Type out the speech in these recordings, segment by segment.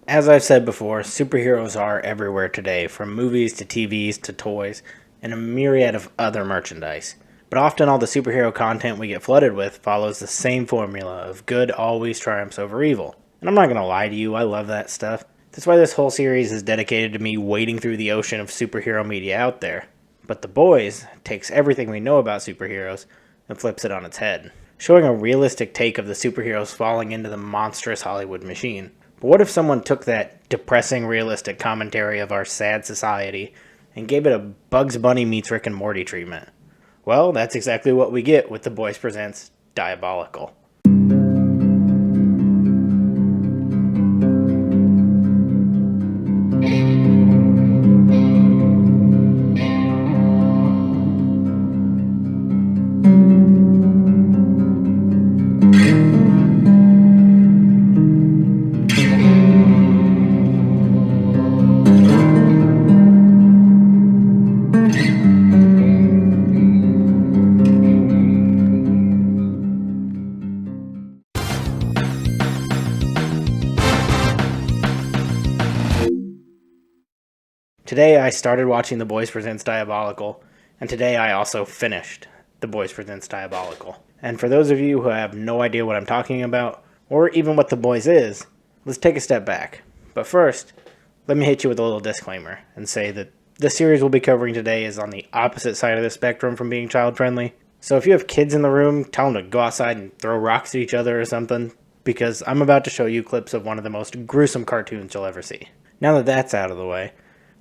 As I've said before, superheroes are everywhere today, from movies to TVs to toys, and a myriad of other merchandise. But often all the superhero content we get flooded with follows the same formula of good always triumphs over evil. And I'm not gonna lie to you, I love that stuff. That's why this whole series is dedicated to me wading through the ocean of superhero media out there. But The Boys takes everything we know about superheroes and flips it on its head, showing a realistic take of the superheroes falling into the monstrous Hollywood machine. But what if someone took that depressing, realistic commentary of our sad society and gave it a Bugs Bunny meets Rick and Morty treatment? Well, that's exactly what we get with The Boys Presents Diabolical. Today I started watching The Boys Presents Diabolical, and today I also finished The Boys Presents Diabolical. And for those of you who have no idea what I'm talking about, or even what The Boys is, let's take a step back. But first, let me hit you with a little disclaimer and say that the series we'll be covering today is on the opposite side of the spectrum from being child-friendly. So if you have kids in the room, tell them to go outside and throw rocks at each other or something, because I'm about to show you clips of one of the most gruesome cartoons you'll ever see. Now that that's out of the way,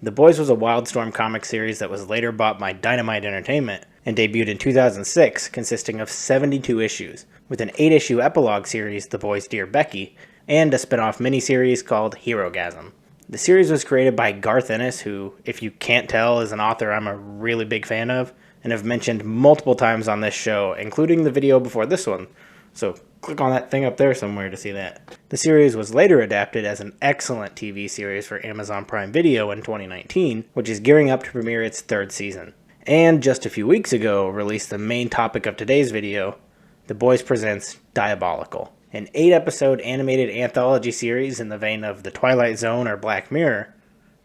The Boys was a Wildstorm comic series that was later bought by Dynamite Entertainment and debuted in 2006, consisting of 72 issues, with an 8-issue epilogue series, The Boys Dear Becky, and a spin-off miniseries called Herogasm. The series was created by Garth Ennis, who, if you can't tell, is an author I'm a really big fan of, and have mentioned multiple times on this show, including the video before this one, so click on that thing up there somewhere to see that. The series was later adapted as an excellent TV series for Amazon Prime Video in 2019, which is gearing up to premiere its third season. And just a few weeks ago, released the main topic of today's video, The Boys Presents Diabolical, an 8-episode animated anthology series in the vein of The Twilight Zone or Black Mirror,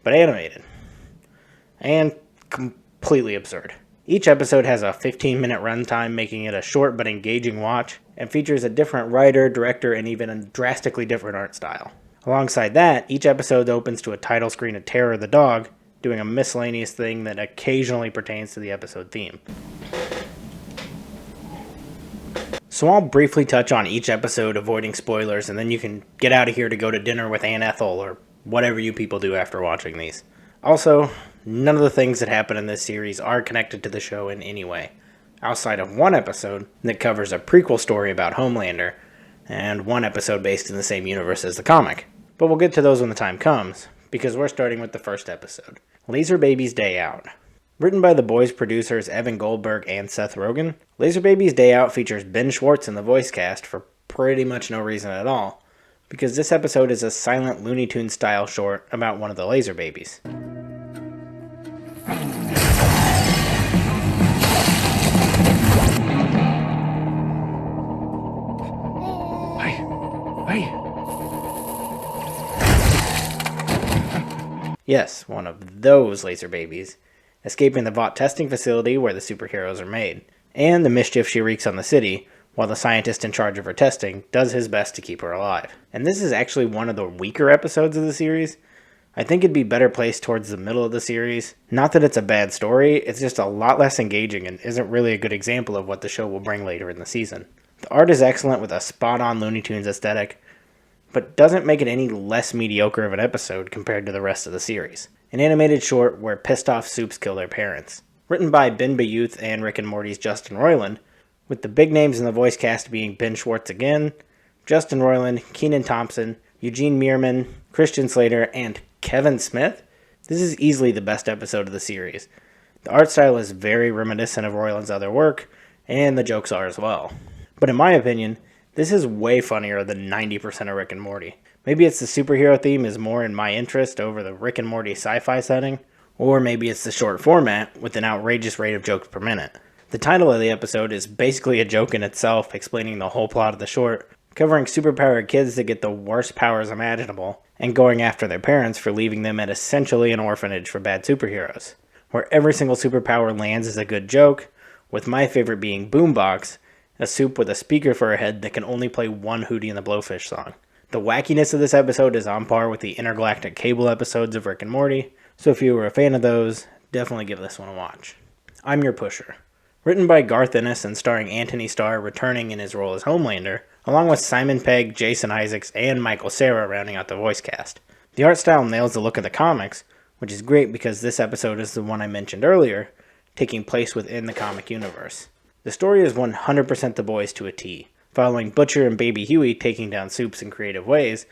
but animated. And completely absurd. Each episode has a 15-minute runtime, making it a short but engaging watch, and features a different writer, director, and even a drastically different art style. Alongside that, each episode opens to a title screen of Terror the dog, doing a miscellaneous thing that occasionally pertains to the episode theme. So I'll briefly touch on each episode, avoiding spoilers, and then you can get out of here to go to dinner with Aunt Ethel, or whatever you people do after watching these. Also, none of the things that happen in this series are connected to the show in any way, outside of one episode that covers a prequel story about Homelander, and one episode based in the same universe as the comic. But we'll get to those when the time comes, because we're starting with the first episode, Laser Baby's Day Out. Written by The Boys producers Evan Goldberg and Seth Rogen, Laser Baby's Day Out features Ben Schwartz in the voice cast for pretty much no reason at all, because this episode is a silent Looney Tunes style short about one of the Laser Babies. Yes, one of those laser babies, escaping the Vought testing facility where the superheroes are made, and the mischief she wreaks on the city, while the scientist in charge of her testing does his best to keep her alive. And this is actually one of the weaker episodes of the series. I think it'd be better placed towards the middle of the series. Not that it's a bad story, it's just a lot less engaging and isn't really a good example of what the show will bring later in the season. The art is excellent with a spot-on Looney Tunes aesthetic, but doesn't make it any less mediocre of an episode compared to the rest of the series. An animated short where pissed off soups kill their parents. Written by Ben Bayouth and Rick and Morty's Justin Roiland, with the big names in the voice cast being Ben Schwartz again, Justin Roiland, Kenan Thompson, Eugene Meerman, Christian Slater, and Kevin Smith. This is easily the best episode of the series. The art style is very reminiscent of Roiland's other work, and the jokes are as well. But in my opinion, this is way funnier than 90% of Rick and Morty. Maybe it's the superhero theme is more in my interest over the Rick and Morty sci-fi setting, or maybe it's the short format with an outrageous rate of jokes per minute. The title of the episode is basically a joke in itself, explaining the whole plot of the short, covering superpowered kids that get the worst powers imaginable, and going after their parents for leaving them at essentially an orphanage for bad superheroes, where every single superpower lands is a good joke, with my favorite being Boombox, a soup with a speaker for a head that can only play one Hootie and the Blowfish song. The wackiness of this episode is on par with the intergalactic cable episodes of Rick and Morty, so if you were a fan of those, definitely give this one a watch. I'm Your Pusher. Written by Garth Ennis and starring Anthony Starr returning in his role as Homelander, along with Simon Pegg, Jason Isaacs, and Michael Cera rounding out the voice cast. The art style nails the look of the comics, which is great because this episode is the one I mentioned earlier, taking place within the comic universe. The story is 100% The Boys to a T, following Butcher and Baby Huey taking down Soups in creative ways,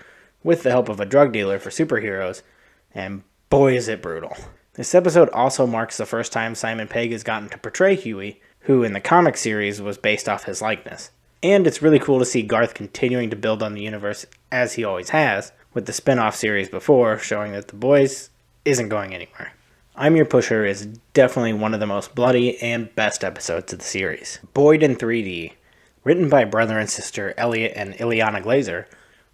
with the help of a drug dealer for superheroes, and boy is it brutal. This episode also marks the first time Simon Pegg has gotten to portray Huey, who in the comic series was based off his likeness. And it's really cool to see Garth continuing to build on the universe as he always has, with the spin-off series before showing that The Boys isn't going anywhere. I'm Your Pusher is definitely one of the most bloody and best episodes of the series. Boyd in 3D, written by brother and sister Elliot and Ileana Glazer,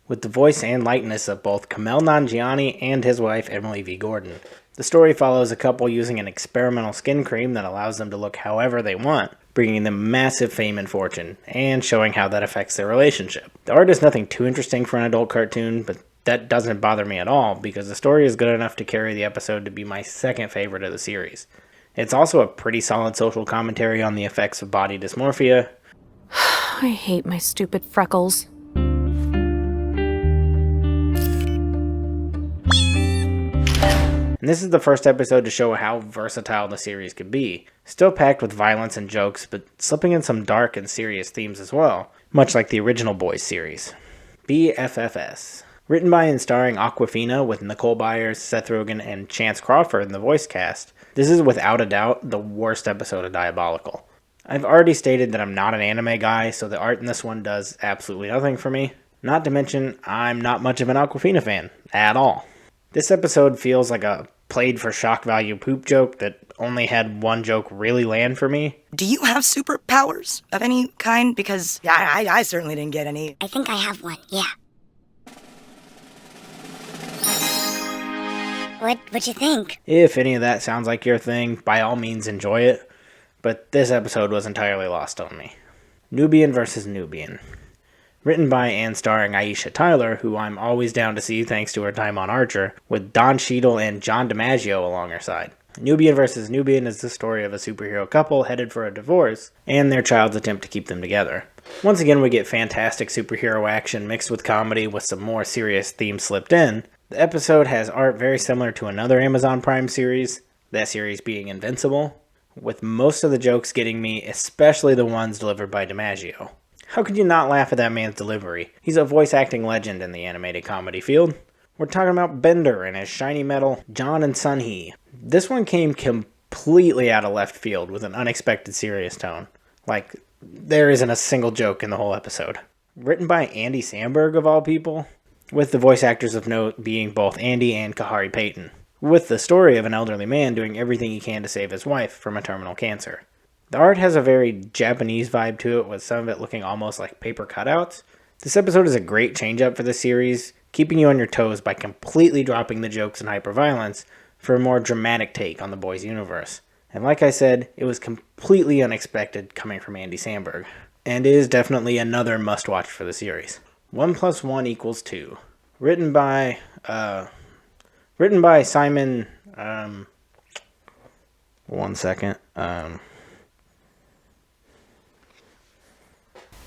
with the voice and likeness of both Kumail Nanjiani and his wife Emily V. Gordon. The story follows a couple using an experimental skin cream that allows them to look however they want, bringing them massive fame and fortune, and showing how that affects their relationship. The art is nothing too interesting for an adult cartoon, but that doesn't bother me at all, because the story is good enough to carry the episode to be my second favorite of the series. It's also a pretty solid social commentary on the effects of body dysmorphia. I hate my stupid freckles. And this is the first episode to show how versatile the series could be. Still packed with violence and jokes, but slipping in some dark and serious themes as well, much like the original Boys series. BFFS. Written by and starring Awkwafina with Nicole Byers, Seth Rogen, and Chance Crawford in the voice cast, this is without a doubt the worst episode of Diabolical. I've already stated that I'm not an anime guy, so the art in this one does absolutely nothing for me. Not to mention, I'm not much of an Awkwafina fan, at all. This episode feels like a played for shock value poop joke that only had one joke really land for me. Do you have superpowers of any kind? Because I certainly didn't get any. I think I have one, yeah. What'd you think? If any of that sounds like your thing, by all means enjoy it, but this episode was entirely lost on me. Nubian vs. Nubian. Written by and starring Aisha Tyler, who I'm always down to see thanks to her time on Archer, with Don Cheadle and John DiMaggio along her side. Nubian vs. Nubian is the story of a superhero couple headed for a divorce, and their child's attempt to keep them together. Once again, we get fantastic superhero action mixed with comedy with some more serious themes slipped in. The episode has art very similar to another Amazon Prime series, that series being Invincible, with most of the jokes getting me, especially the ones delivered by DiMaggio. How could you not laugh at that man's delivery? He's a voice acting legend in the animated comedy field. We're talking about Bender and his shiny metal John and Sun-Hee. This one came completely out of left field with an unexpected serious tone. Like, there isn't a single joke in the whole episode. Written by Andy Samberg of all people, with the voice actors of note being both Andy and Kahari Payton, with the story of an elderly man doing everything he can to save his wife from a terminal cancer. The art has a very Japanese vibe to it, with some of it looking almost like paper cutouts. This episode is a great change-up for the series, keeping you on your toes by completely dropping the jokes and hyperviolence for a more dramatic take on the Boys universe. And like I said, it was completely unexpected coming from Andy Samberg, and is definitely another must-watch for the series. 1 + 1 = 2. Written by Simon, one second,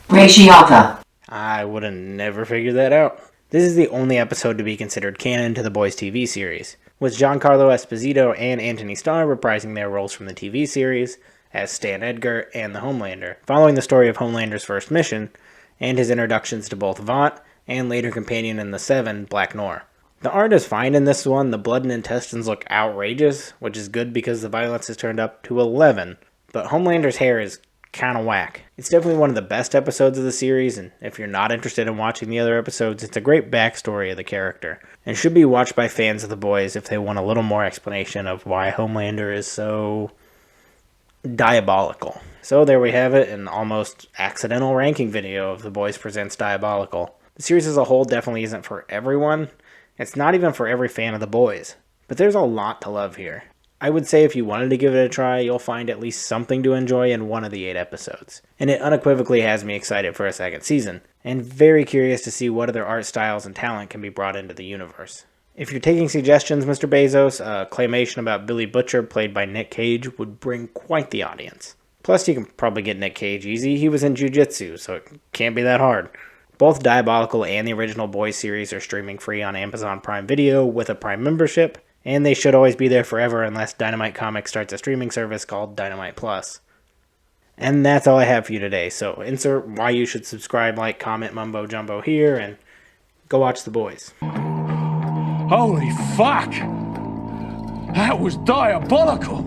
Rashiata. I would have never figured that out. This is the only episode to be considered canon to the Boys TV series, with Giancarlo Esposito and Anthony Starr reprising their roles from the TV series as Stan Edgar and the Homelander, following the story of Homelander's first mission, and his introductions to both Vought and later companion in the Seven, Black Noir. The art is fine in this one. The blood and intestines look outrageous, which is good because the violence is turned up to 11, but Homelander's hair is kind of whack. It's definitely one of the best episodes of the series, and if you're not interested in watching the other episodes, it's a great backstory of the character, and should be watched by fans of The Boys if they want a little more explanation of why Homelander is so diabolical. So there we have it, an almost accidental ranking video of The Boys Presents Diabolical. The series as a whole definitely isn't for everyone. It's not even for every fan of The Boys. But there's a lot to love here. I would say if you wanted to give it a try, you'll find at least something to enjoy in one of the 8 episodes. And it unequivocally has me excited for a second season, and very curious to see what other art styles and talent can be brought into the universe. If you're taking suggestions, Mr. Bezos, a claymation about Billy Butcher played by Nick Cage would bring quite the audience. Plus, you can probably get Nick Cage easy. He was in Jiu-Jitsu, so it can't be that hard. Both Diabolical and the original Boys series are streaming free on Amazon Prime Video with a Prime membership, and they should always be there forever unless Dynamite Comics starts a streaming service called Dynamite Plus. And that's all I have for you today, so insert why you should subscribe, like, comment, mumbo jumbo here, and go watch The Boys. Holy fuck! That was diabolical!